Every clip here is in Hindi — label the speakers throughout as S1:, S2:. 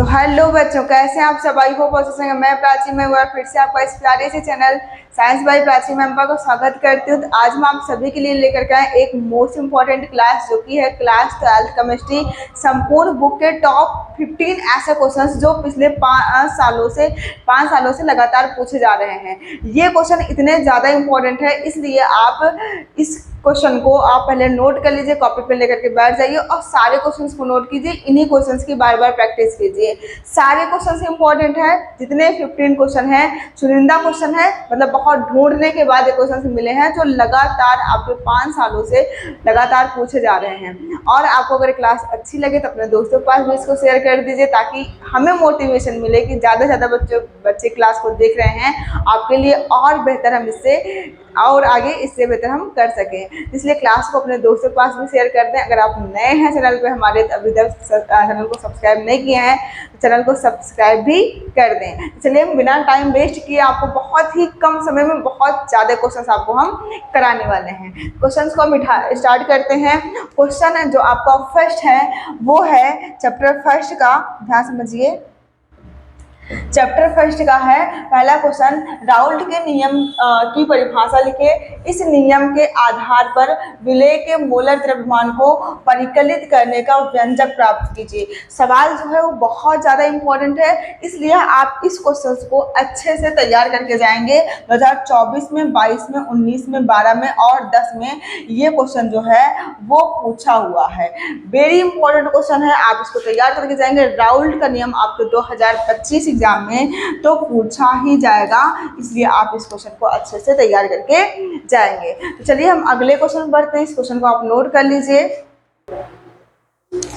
S1: हेलो बच्चों, कैसे हैं आप सब? आई होप अच्छे से हैं। मैं प्राची, मैं एक बार फिर से आपका इस प्यारे से channel science by Prachi ma'am को स्वागत करती हूँ। तो आज मैं आप सभी के लिए लेकर के आए एक मोस्ट इम्पॉर्टेंट क्लास, जो कि है क्लास 12th केमिस्ट्री। संपूर्ण बुक के टॉप 15 ऐसे क्वेश्चंस जो पिछले 5 सालों से लगातार पूछे जा रहे हैं। ये क्वेश्चन इतने ज़्यादा इम्पोर्टेंट है, इसलिए आप इस क्वेश्चन को आप पहले नोट कर लीजिए, कॉपी पे लेकर के बैठ जाइए और सारे क्वेश्चंस को नोट कीजिए। इन्हीं क्वेश्चंस की बार बार प्रैक्टिस कीजिए। सारे क्वेश्चंस इंपॉर्टेंट है, जितने 15 क्वेश्चन है चुनिंदा क्वेश्चन है, मतलब बहुत ढूंढने के बाद ये क्वेश्चन मिले हैं जो लगातार आपके 5 सालों से लगातार पूछे जा रहे हैं। और आपको अगर क्लास अच्छी लगे तो अपने दोस्तों के पास भी इसको शेयर कर दीजिए, ताकि हमें मोटिवेशन मिले कि ज़्यादा से ज़्यादा बच्चे क्लास को देख रहे हैं। आपके लिए और बेहतर हम इससे और आगे इससे बेहतर हम कर सकें, इसलिए क्लास को अपने दोस्तों के पास भी शेयर कर दें। अगर आप नए हैं चैनल पे हमारे, अभी तक चैनल को सब्सक्राइब नहीं किए हैं तो चैनल को सब्सक्राइब भी कर दें। चलिए हम बिना टाइम वेस्ट किए आपको बहुत ही कम समय में बहुत ज़्यादा क्वेश्चंस आपको हम कराने वाले हैं। क्वेश्चंस को हम स्टार्ट करते हैं। क्वेश्चन जो आपका फर्स्ट है वो है चैप्टर फर्स्ट का, ध्यान समझिए। चैप्टर फर्स्ट का है पहला क्वेश्चन, राउल्ट के नियम की परिभाषा लिखे। इस नियम के आधार पर विलेय के मोलर द्रव्यमान को परिकलित करने का व्यंजक प्राप्त कीजिए। सवाल जो है वो बहुत ज़्यादा इम्पोर्टेंट है, इसलिए आप इस क्वेश्चन को अच्छे से तैयार करके जाएंगे। 2024 में, 22 में, 19 में, 12 में और 10 में ये क्वेश्चन जो है वो पूछा हुआ है। वेरी इंपॉर्टेंट क्वेश्चन है, आप इसको तैयार करके जाएंगे। राउल्ट का नियम आपके 2025 एग्जाम में तो पूछा ही जाएगा, इसलिए आप इस क्वेश्चन को अच्छे से तैयार करके जाएंगे। तो चलिए हम अगले क्वेश्चन में बढ़ते हैं। इस क्वेश्चन को आप नोट कर लीजिए।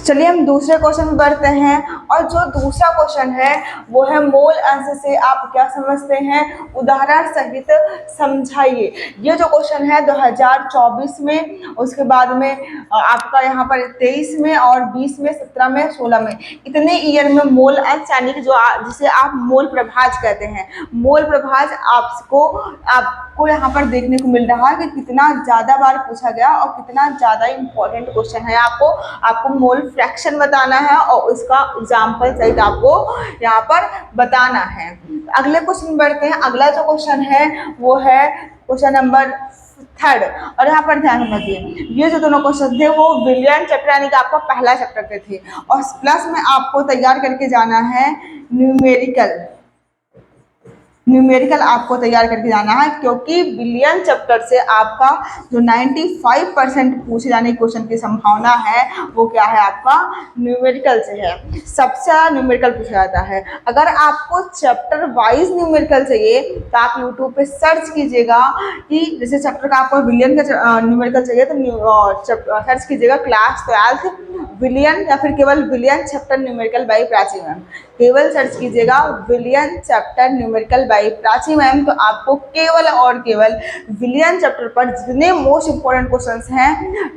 S1: चलिए हम दूसरे क्वेश्चन में बढ़ते हैं, और जो दूसरा क्वेश्चन है वो है मोल अंश से आप क्या समझते हैं, उदाहरण सहित समझाइए। ये जो क्वेश्चन है 2024 में, उसके बाद में आपका यहाँ पर 23 में और 20 में, 17 में, 16 में, इतने ईयर में मोल अंश यानी कि जिसे आप मोल प्रभाज कहते हैं, मोल प्रभाज आपको यहाँ पर देखने को मिल रहा है कि कितना ज़्यादा बार पूछा गया और कितना ज़्यादा इम्पोर्टेंट क्वेश्चन है। आपको मोल फ्रैक्शन बताना है और उसका एग्जाम्पल सहित आपको यहाँ पर बताना है। अगले क्वेश्चन में बढ़ते हैं। अगला जो क्वेश्चन है वो है क्वेश्चन नंबर 3, और यहाँ पर ध्यान समझिए, ये जो दोनों क्वेश्चन थे वो विलियन चैप्टर यानी कि आपका पहला चैप्टर के थे, और प्लस में आपको तैयार करके जाना है न्यूमेरिकल आपको तैयार करके जाना है, क्योंकि विलियन चैप्टर से आपका जो 95% पूछे जाने क्वेश्चन की संभावना है वो क्या है, आपका न्यूमेरिकल से है। सबसे ज़्यादा न्यूमेरिकल पूछा जाता है। अगर आपको चैप्टर वाइज न्यूमेरिकल चाहिए तो आप यूट्यूब पे सर्च कीजिएगा कि जैसे चैप्टर का आपको विलियन का न्यूमेरिकल चाहिए तो सर्च कीजिएगा क्लास 12th विलियन, या फिर केवल विलियन chapter numerical by Prachi ma'am. केवल सर्च कीजिएगा विलियन chapter numerical by Prachi ma'am, तो आपको केवल और केवल विलियन चैप्टर पर जितने मोस्ट इंपॉर्टेंट क्वेश्चंस हैं,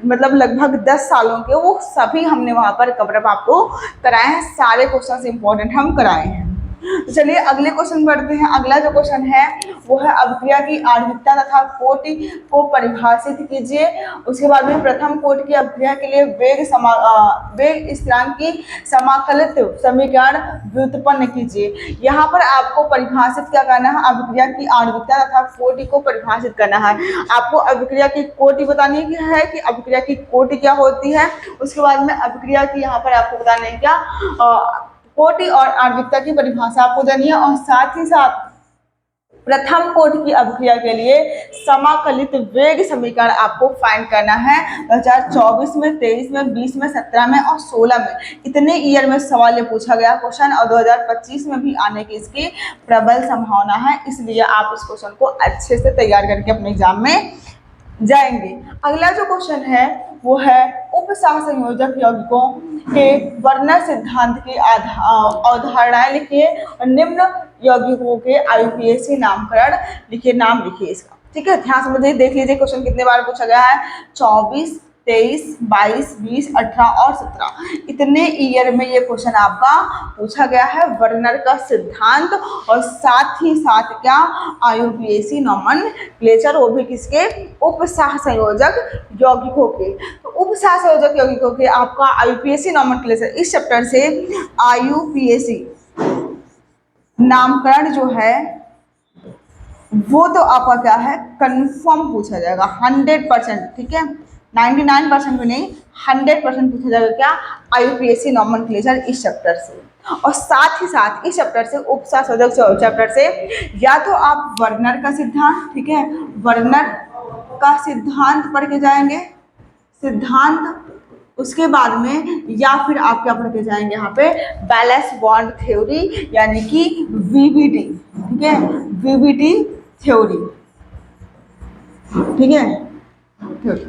S1: मतलब लगभग 10 सालों के, वो सभी हमने वहाँ पर कवर अप आपको कराए हैं। सारे क्वेश्चंस इंपॉर्टेंट हम कराए हैं। तो चलिए अगले क्वेश्चन बढ़ते हैं। अगला जो क्वेश्चन है वो है अभिक्रिया की आणविकता तथा कोटि को परिभाषित कीजिए। उसके बाद में प्रथम कोटि की अभिक्रिया के लिए वेग स्थिरांक की समाकलित समीकरण व्युत्पन्न कीजिए। यहाँ पर आपको परिभाषित क्या करना है, अभिक्रिया की आणविकता तथा कोटि को परिभाषित करना है। आपको अभिक्रिया की कोटि बतानी है कि अभिक्रिया की कोटि क्या होती है। उसके बाद में अभिक्रिया की यहाँ पर आपको बताना है क्या कोटि और आणविकता की परिभाषा आपको देनी है, और साथ ही साथ प्रथम कोटि की अभिक्रिया के लिए समाकलित वेग समीकरण आपको फाइंड करना है। 2024 में, 23 में, 20 में, 17 में और 16 में, इतने ईयर में सवाल ये पूछा गया क्वेश्चन, और 2025 में भी आने की इसकी प्रबल संभावना है, इसलिए आप इस क्वेश्चन को अच्छे से तैयार करके अपने एग्जाम में जाएंगे। अगला जो क्वेश्चन है वो है उपसहसंयोजक यौगिकों के वर्णन सिद्धांत की अवधारणाएं लिखिए और निम्न यौगिकों के IUPAC नामकरण लिखिए, नाम लिखिए इसका। ठीक है, ध्यान समझिए, देख लीजिए क्वेश्चन कितने बार पूछा गया है, 24, 23, 22, 20, 18 और 17 इतने ईयर में ये क्वेश्चन आपका पूछा गया है वर्नर का सिद्धांत और साथ ही साथ क्या IUPAC नॉमेनक्लेचर, वो भी किसके, उपसह संयोजक यौगिकों के। तो उपसह संयोजक यौगिकों के आपका IUPAC नॉमेनक्लेचर इस चैप्टर से IUPAC नामकरण जो है वो तो आपका क्या है कंफर्म पूछा जाएगा 100%, ठीक है, 99% भी नहीं 100% पूछा जाएगा क्या IUPAC नॉमेनक्लेचर इस चैप्टर से। और साथ ही साथ इस चैप्टर से उपसह संयोजक चैप्टर से या तो आप वर्नर का सिद्धांत, ठीक है, वर्नर का सिद्धांत पढ़ के जाएंगे, सिद्धांत, उसके बाद में या फिर आप क्या पढ़ के जाएंगे यहाँ पे बैलेंस बॉन्ड थ्योरी यानी कि VBT, ठीक है, VBT थ्योरी, ठीक है, थ्योरी।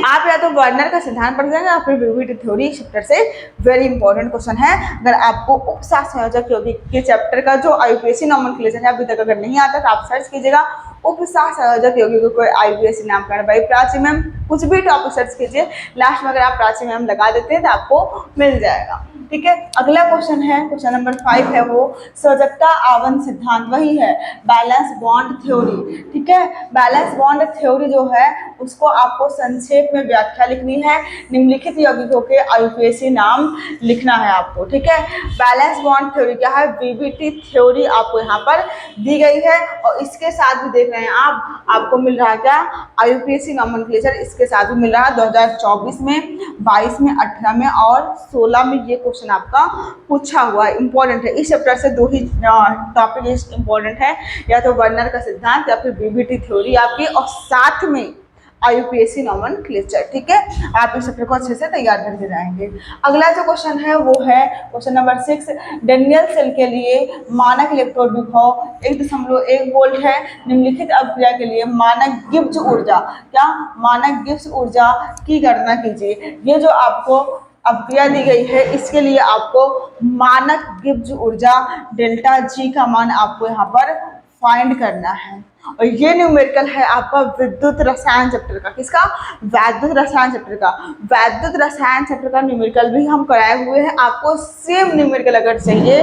S1: आप या तो वर्नर का सिद्धांत पढ़ जाएंगे या फिर VBT थ्योरी चैप्टर से वेरी इंपॉर्टेंट क्वेश्चन है। अगर आपको उपसह संयोजक यौगिक के चैप्टर का जो IUPAC नॉमेनक्लेचर है अभी तक अगर नहीं आता तो आप सर्च कीजिएगा उपसह संयोजक यौगिकों को IUPAC नामकरण बाई प्राची मैम, कुछ भी टॉपिक सर्च कीजिए, लास्ट में अगर आप प्राची मैम लगा देते हैं तो आपको मिल जाएगा, ठीक है। अगला क्वेश्चन है, क्वेश्चन नंबर 5 है वो संयोजकता आवरण सिद्धांत, वही है बैलेंस बॉन्ड थ्योरी, ठीक है। बैलेंस बॉन्ड थ्योरी जो है उसको आपको संक्षेप में व्याख्या लिखनी है, निम्नलिखित यौगिकों के IUPAC नाम लिखना है आपको, ठीक है। बैलेंस बॉन्ड थ्योरी क्या है, VBT थ्योरी आपको यहाँ पर दी गई है और इसके साथ भी देख रहे हैं आप, आपको मिल रहा है क्या IUPAC नॉमेनक्लेचर, इसके साथ भी मिल रहा है 2024 में, 22 में, 18 में और 16 में ये क्वेश्चन आपका पूछा हुआ है, इंपॉर्टेंट है। इस चैप्टर से दो ही टॉपिक इंपॉर्टेंट है, या तो वर्नर का सिद्धांत या फिर VBT थ्योरी आपकी और साथ में IUPAC नॉमेनक्लेचर, ठीक है। आप इस चैप्टर को अच्छे से तैयार करके जाएंगे। अगला जो क्वेश्चन है वो है क्वेश्चन नंबर 6, डेनियल सेल के लिए मानक इलेक्ट्रोड विभव 1.1 वोल्ट है, निम्नलिखित अभिक्रिया के लिए मानक गिब्स ऊर्जा, क्या मानक गिब्स ऊर्जा की गणना कीजिए। ये जो आपको अभिक्रिया दी गई है इसके लिए आपको मानक गिब्स ऊर्जा डेल्टा G का मान आपको यहाँ पर फाइंड करना है और ये न्यूमेरिकल है आपका विद्युत रसायन चैप्टर का, किसका, वैद्युत रसायन चैप्टर का। वैद्युत रसायन चैप्टर का न्यूमेरिकल भी हम कराए हुए हैं, आपको सेम न्यूमेरिकल अगर चाहिए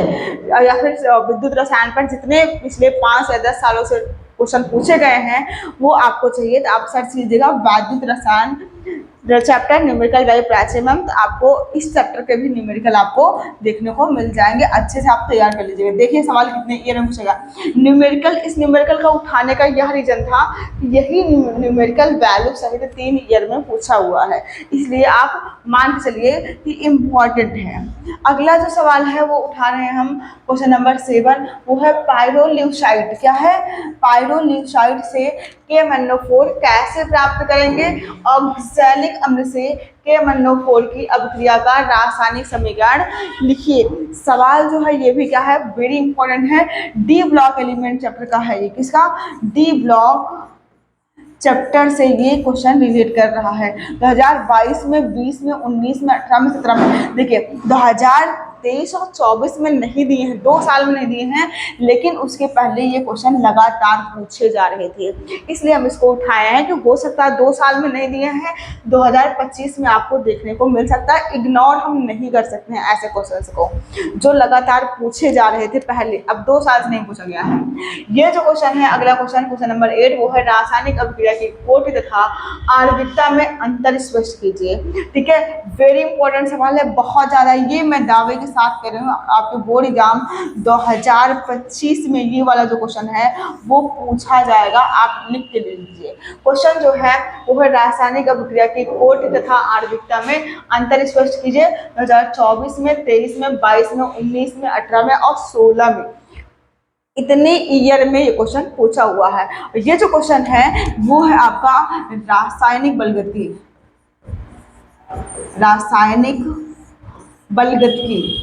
S1: या फिर विद्युत रसायन पर जितने पिछले 5 या 10 सालों से क्वेश्चन पूछे गए हैं वो आपको चाहिए तो आप सर्च कीजिएगा वैद्युत रसायन chapter numerical by Prachi ma'am, तो आपको इस चैप्टर के भी न्यूमेरिकल आपको देखने को मिल जाएंगे, अच्छे से आप तैयार कर लीजिएगा। देखिए सवाल कितने ईयर में पूछेगा न्यूमेरिकल, इस न्यूमेरिकल का उठाने का यह रीजन था, यही न्यूमेरिकल वैल्यू सहित 3 ईयर में पूछा हुआ है, इसलिए आप मान के चलिए कि इम्पॉर्टेंट है। अगला जो सवाल है वो उठा रहे हैं हम क्वेश्चन नंबर 7, वो है पायरोल्यूसाइड, क्या है, पायरोल्यूसाइड से KMnO4 कैसे प्राप्त करेंगे, ऑक्सैलिक अम्ल से KMnO4 की अभिक्रिया का रासायनिक समीकरण लिखिए। सवाल जो है ये भी क्या है, वेरी इंपॉर्टेंट है, डी ब्लॉक एलिमेंट चैप्टर का है ये, किसका, डी ब्लॉक चैप्टर से ये क्वेश्चन रिलेट कर रहा है। 2022 में, 20 में, 19 में, 18 में, 17 में, देखिए 2023 और 24 में नहीं दिए हैं, 2 साल में नहीं दिए हैं, लेकिन उसके पहले ये क्वेश्चन लगातार पूछे जा रहे थे, इसलिए हम इसको उठाए हैं कि हो सकता है 2 साल में नहीं दिए हैं, 2025 में आपको देखने को मिल सकता है। इग्नोर हम नहीं कर सकते हैं ऐसे क्वेश्चंस को जो लगातार पूछे जा रहे थे पहले, अब 2 साल से नहीं पूछा गया है। ये जो क्वेश्चन है, अगला क्वेश्चन, क्वेश्चन नंबर 8, वो है रासायनिक अभिक्रिया की कोटि तथा आणविकता में अंतर स्पष्ट कीजिए, ठीक है। वेरी इंपॉर्टेंट सवाल है, बहुत ज्यादा, ये मैं दावे के साथ कह रही हूँ आपके बोर्ड एग्जाम 2025 में ये वाला जो क्वेश्चन है वो पूछा जाएगा, आप लिख के ले लीजिए। क्वेश्चन जो है वो है रासायनिक अभिक्रिया की कोटि तथा आणविकता में अंतर स्पष्ट कीजिए। 2024 में, 23 में, 22 में, 19 में, 18 में और 16 में, इतने ईयर में ये क्वेश्चन पूछा हुआ है। ये जो क्वेश्चन है वो है आपका रासायनिक बलगति, रासायनिक बलगति,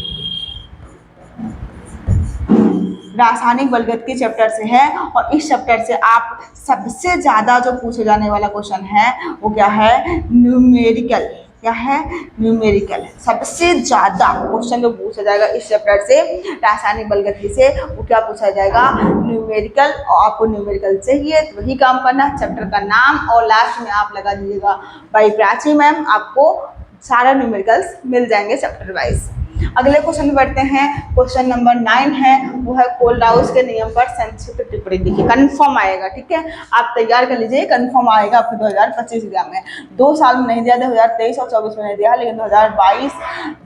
S1: रासायनिक बलगति के चैप्टर से है और इस चैप्टर से आप सबसे ज्यादा जो पूछे जाने वाला क्वेश्चन है वो क्या है, न्यूमेरिकल, क्या है, न्यूमेरिकल है। सबसे ज़्यादा क्वेश्चन जो पूछा जाएगा इस चैप्टर से, रासायनिक बल गति से, वो क्या पूछा जाएगा, न्यूमेरिकल। और आपको न्यूमेरिकल चाहिए तो वही काम करना, चैप्टर का नाम और लास्ट में आप लगा दीजिएगा बाई प्राची मैम, आपको सारा न्यूमेरिकल्स मिल जाएंगे चैप्टर वाइज। अगले क्वेश्चन में बढ़ते हैं। क्वेश्चन नंबर 9 है, वो है कोलराउस के नियम पर संक्षिप्त टिप्पणी लिखिए। कंफर्म आएगा, ठीक है, आप तैयार कर लीजिए, कंफर्म आएगा आपको 2025 एग्जाम में। 2 साल में नहीं दिया, 2023 और 24 में नहीं दिया, लेकिन 2022,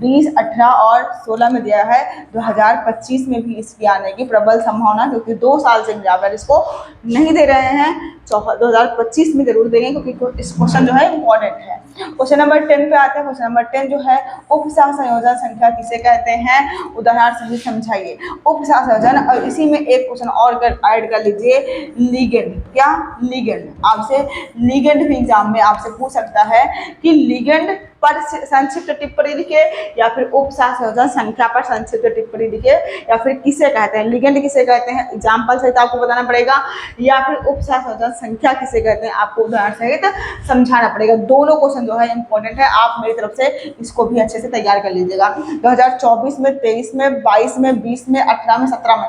S1: 20, 18 और 16 में दिया है। 2025 में भी इसकी आने की प्रबल संभावना, क्योंकि 2 साल से बराबर इसको नहीं दे रहे हैं, 2025 में जरूर देंगे, क्योंकि इस क्वेश्चन जो है इंपॉर्टेंट है। क्वेश्चन नंबर 10 पे आते हैं। क्वेश्चन नंबर 10 जो है, उपसह संयोजन संख्या किसे कहते हैं, उदाहरण सहित समझाइए। उपसह संयोजन, और इसी में एक क्वेश्चन और ऐड कर लीजिए, लिगेंड। क्या, लिगेंड। आपसे लिगेंड भी एग्जाम में आपसे पूछ सकता है कि लिगेंड पर संक्षिप्त टिप्पणी लिखे, या फिर उपसह संयोजन संख्या पर संक्षिप्त टिप्पणी लिखे, या फिर किसे कहते हैं, लिगेंड किसे कहते हैं एग्जाम्पल सहित आपको बताना पड़ेगा, या फिर उपसह संयोजन संख्या किसे कहते हैं आपको उदाहरण सहित समझाना पड़ेगा। दोनों क्वेश्चन जो है इंपॉर्टेंट है, आप मेरी तरफ से इसको भी अच्छे से तैयार कर लीजिएगा। 2024 में, 23 में, 22 में, 20 में, 18 में, 17 में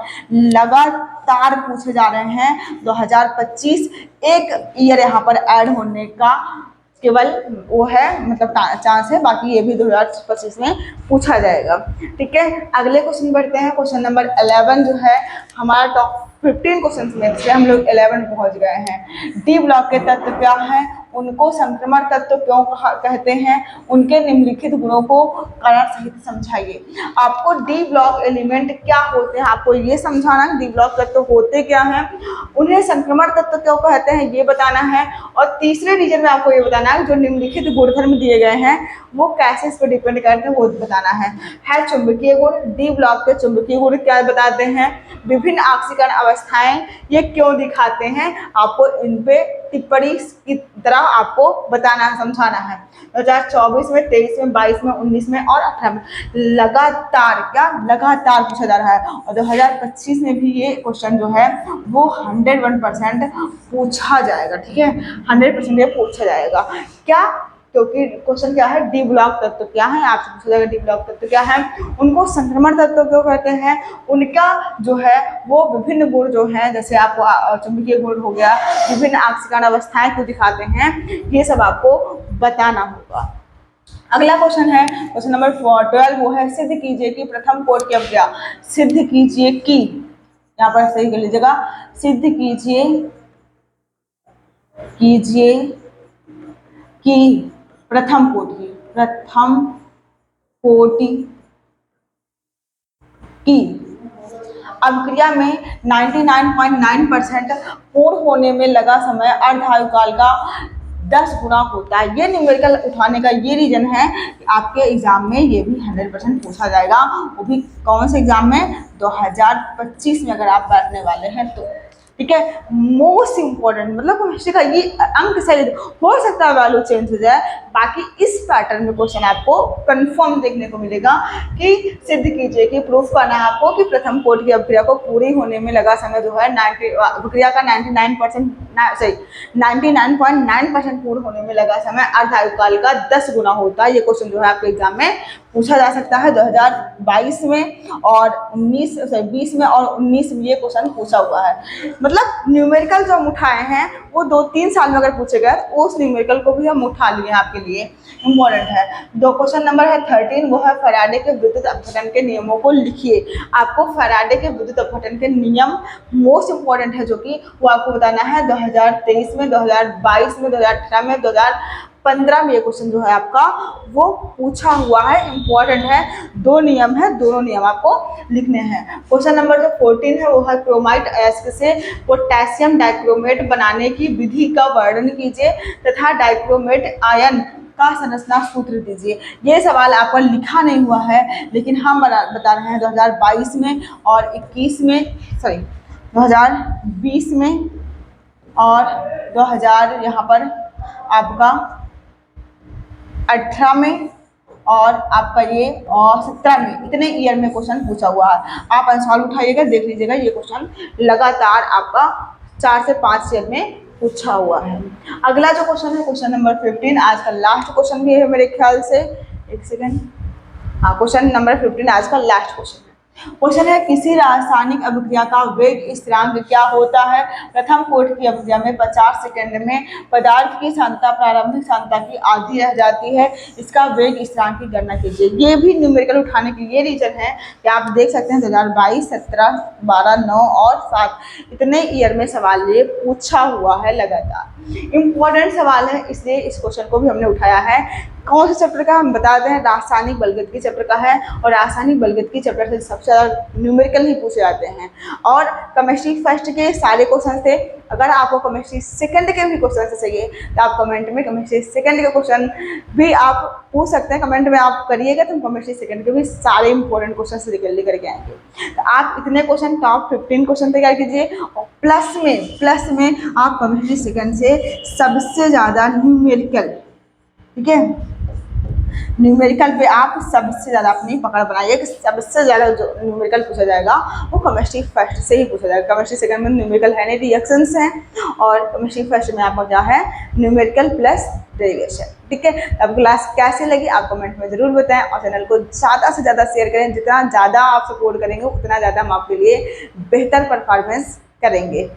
S1: लगातार पूछे जा रहे हैं। 2025 एक ईयर यहाँ पर ऐड होने का केवल वो है, मतलब चांस है, बाकी ये भी 2025 में पूछा जाएगा, ठीक है। अगले क्वेश्चन बढ़ते हैं। क्वेश्चन नंबर 11 जो है, हमारा टॉप 15 क्वेश्चन में से हम लोग 11 पहुंच गए हैं। डी ब्लॉक के तत्व क्या है, उनको संक्रमण तत्व क्यों कहते हैं, उनके निम्नलिखित गुणों को कारण सहित समझाइए। आपको डी ब्लॉक एलिमेंट क्या होते हैं आपको ये समझाना, डी ब्लॉक तत्व होते क्या हैं, उन्हें संक्रमण तत्व क्यों कहते हैं ये बताना है, और तीसरे रीजन में आपको ये बताना है जो निम्नलिखित गुणधर्म दिए गए हैं वो कैसे इस पर डिपेंड करते हैं वो बताना है चुंबकीय गुण। डी ब्लॉक के चुंबकीय गुण क्या बताते हैं, विभिन्न ऑक्सीकरण अवस्थाएं ये क्यों दिखाते हैं, आपको इन पे टिप्पणी की तरह आपको बताना समझाना है। 2024 में, 23 में, 22 में, 19 में और 18 में लगातार लगातार पूछा जा रहा है, और 2025 में भी ये क्वेश्चन जो है वो 101% पूछा जाएगा, ठीक है, 100% ये पूछा जाएगा। क्या, क्योंकि क्वेश्चन क्या है, डी ब्लॉक तत्व क्या है, आपसे पूछा जाएगा डी ब्लॉक तत्व क्या है, उनको संक्रमण तत्व क्यों कहते हैं, उनका जो है वो विभिन्न गुण जो हैं, जैसे आपको चुंबकीय गुण हो गया, विभिन्न ऑक्सीकरण अवस्थाएं क्यों दिखाते हैं, ये सब आपको बताना होगा। अगला क्वेश्चन है क्वेश्चन नंबर 12, वो है सिद्ध कीजिए कि प्रथम कोट की अवज्ञा। सिद्ध कीजिए कि, यहाँ पर सही कर लीजिएगा, सिद्ध कीजिए कि प्रथम कोटि की अभिक्रिया में 99.9% पूर्ण होने में लगा समय अर्धायु काल का 10 गुना होता है। ये न्यूमेरिकल उठाने का ये रीजन है कि आपके एग्जाम में ये भी 100% पूछा जाएगा, वो भी कौन से एग्जाम में, 2025 में अगर आप बैठने वाले हैं तो, ठीक है। मोस्ट इंपॉर्टेंट, मतलब हमेशा का ये अंक सही हो सकता है, वैल्यू चेंज हो जाए, बाकी इस पैटर्न में क्वेश्चन आपको कंफर्म देखने को मिलेगा कि सिद्ध कीजिए कि प्रूफ करना है आपको कि प्रथम कोट की अभिक्रिया को पूरी होने में लगा समय जो है अभिक्रिया का 99.9% पूर्ण होने में लगा समय अर्धायु काल का 10 गुना होता है। ये क्वेश्चन जो है आपके एग्जाम में पूछा जा सकता है। 2022 में और 20 में और 19 में ये क्वेश्चन पूछा हुआ है। मतलब न्यूमेरिकल जो हम उठाए हैं वो 2-3 साल में अगर पूछे गए तो उस न्यूमेरिकल को भी हम उठा लिए आपके लिए, इम्पोर्टेंट है। दो क्वेश्चन नंबर है 13, वो है फैराडे के विद्युत अपघटन के नियमों को लिखिए। आपको फैराडे के विद्युत अपघटन के नियम मोस्ट इंपॉर्टेंट है, जो कि वो आपको बताना है 2023 में, 2022 में, 2018 में, 2015 में ये क्वेश्चन जो है आपका वो पूछा हुआ है, इंपॉर्टेंट है। 2 नियम है, दोनों नियम आपको लिखने हैं। क्वेश्चन नंबर जो 14 है वो है क्रोमाइट अयस्क से पोटेशियम डाइक्रोमेट बनाने की विधि का वर्णन कीजिए तथा डाइक्रोमेट आयन का संरचना सूत्र दीजिए। ये सवाल आपका लिखा नहीं हुआ है, लेकिन हम बता रहे हैं 2022 में और 2020 में और 2000 यहाँ पर आपका 18 में और आपका ये और 17 में, इतने ईयर में क्वेश्चन पूछा हुआ है। आप आंसर उठाइएगा, देख लीजिएगा, ये क्वेश्चन लगातार आपका 4 से 5 ईयर में पूछा हुआ है। अगला जो क्वेश्चन है क्वेश्चन नंबर 15, आज का लास्ट क्वेश्चन भी है मेरे ख्याल से। एक सेकेंड, हाँ क्वेश्चन नंबर 15 आज का लास्ट क्वेश्चन है। क्वेश्चन है किसी रासायनिक अभिक्रिया का वेग स्थिरांक क्या होता है। प्रथम कोटि की अभिक्रिया में 50 सेकंड में पदार्थ की सांद्रता प्रारंभिक सांद्रता की आधी रह जाती है, इसका वेग स्थिरांक की गणना कीजिए। ये भी न्यूमेरिकल उठाने के लिए रीजन है कि आप देख सकते हैं 2022, 17, 12, 9 और 7 इतने ईयर में सवाल ये पूछा हुआ है लगातार। इम्पोर्टेंट सवाल है, इसलिए इस क्वेश्चन को भी हमने उठाया है। कौन से चैप्टर का हम बता दें, रासायनिक बलगत चैप्टर का है, और रासायनिक बलगत चैप्टर से सबसे ज़्यादा न्यूमेरिकल ही पूछे जाते हैं। और केमिस्ट्री फर्स्ट के सारे क्वेश्चन थे। अगर आपको केमिस्ट्री सेकंड के भी क्वेश्चन चाहिए तो आप कमेंट में केमिस्ट्री सेकंड के क्वेश्चन भी आप पूछ सकते हैं। कमेंट में आप करिएगा तो हम केमिस्ट्री सेकंड के भी सारे इंपॉर्टेंट क्वेश्चन लेकर के आएंगे। तो आप इतने क्वेश्चन टॉप 15 क्वेश्चन तैयार कीजिए, और प्लस में आप केमिस्ट्री सेकंड से सबसे ज़्यादा न्यूमेरिकल, ठीक है, न्यूमेरिकल पे आप सबसे ज़्यादा अपनी पकड़ बनाइए कि सबसे ज़्यादा जो न्यूमेरिकल पूछा जाएगा वो केमिस्ट्री फर्स्ट से ही पूछा जाएगा। केमिस्ट्री सेकंड में न्यूमेरिकल है नहीं, रिएक्शंस हैं, और केमिस्ट्री फर्स्ट में आपका क्या है, न्यूमेरिकल प्लस डेरिवेशन। ठीक है, अब क्लास कैसे लगी आप कमेंट में ज़रूर बताएं, और चैनल को ज़्यादा से ज़्यादा शेयर करें। जितना ज़्यादा आप सपोर्ट करेंगे उतना ज़्यादा हम आपके लिए बेहतर परफॉर्मेंस करेंगे।